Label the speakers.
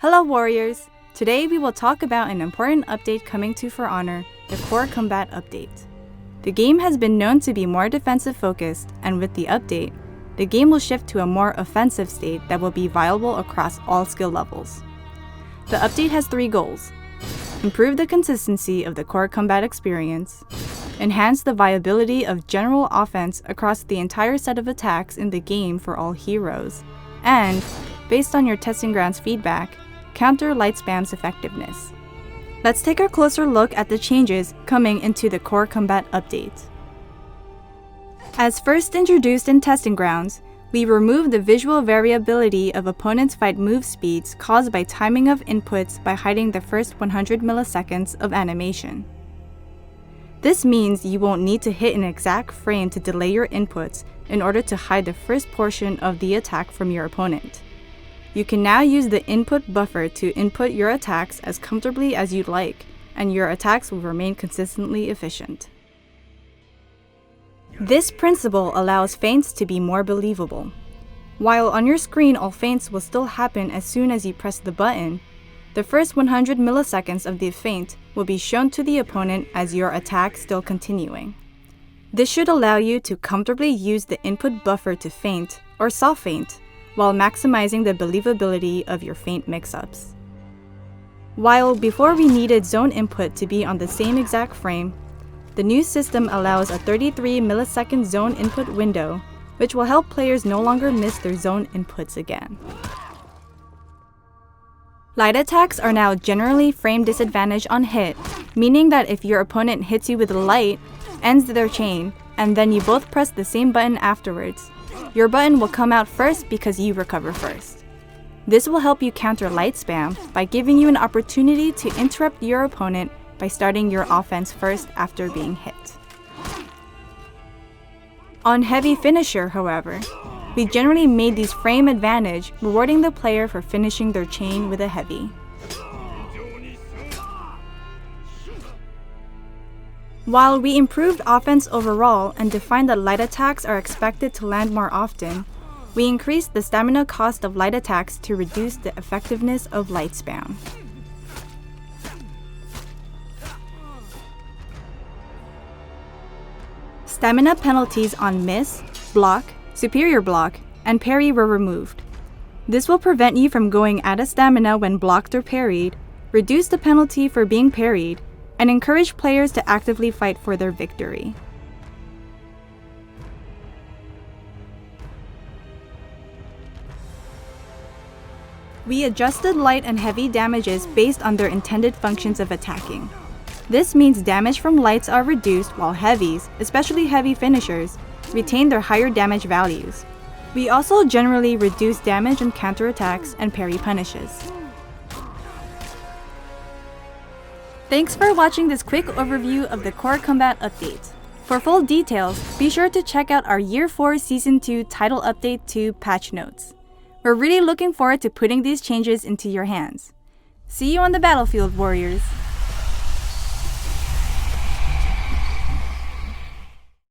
Speaker 1: Hello Warriors! Today we will talk about an important update coming to For Honor, the Core Combat Update. The game has been known to be more defensive focused, and with the update, the game will shift to a more offensive state that will be viable across all skill levels. The update has 3 goals: improve the consistency of the core combat experience, enhance the viability of general offense across the entire set of attacks in the game for all heroes, and, based on your testing grounds feedback, counter light spam's effectiveness. Let's take a closer look at the changes coming into the core combat update. As first introduced in testing grounds, we removed the visual variability of opponents' fight move speeds caused by timing of inputs by hiding the first 100 milliseconds of animation. This means you won't need to hit an exact frame to delay your inputs in order to hide the first portion of the attack from your opponent. You can now use the input buffer to input your attacks as comfortably as you'd like, and your attacks will remain consistently efficient. This principle allows feints to be more believable. While on your screen all feints will still happen as soon as you press the button, the first 100 milliseconds of the feint will be shown to the opponent as your attack still continuing. This should allow you to comfortably use the input buffer to feint or soft feint while maximizing the believability of your feint mix-ups. While before we needed zone input to be on the same exact frame, the new system allows a 33 millisecond zone input window, which will help players no longer miss their zone inputs again. Light attacks are now generally frame disadvantaged on hit, meaning that if your opponent hits you with a light, ends their chain, and then you both press the same button afterwards, your button will come out first because you recover first. This will help you counter light spam by giving you an opportunity to interrupt your opponent by starting your offense first after being hit. On heavy finisher, however, we generally made these frame advantage, rewarding the player for finishing their chain with a heavy. While we improved offense overall and defined that light attacks are expected to land more often, we increased the stamina cost of light attacks to reduce the effectiveness of light spam. Stamina penalties on miss, block, superior block, and parry were removed. This will prevent you from going out of stamina when blocked or parried, reduce the penalty for being parried, and encourage players to actively fight for their victory. We adjusted light and heavy damages based on their intended functions of attacking. This means damage from lights are reduced while heavies, especially heavy finishers, retain their higher damage values. We also generally reduce damage on counterattacks and parry punishes. Thanks for watching this quick overview of the Core Combat Update. For full details, be sure to check out our Year 4 Season 2 Title Update 2 patch notes. We're really looking forward to putting these changes into your hands. See you on the battlefield, Warriors!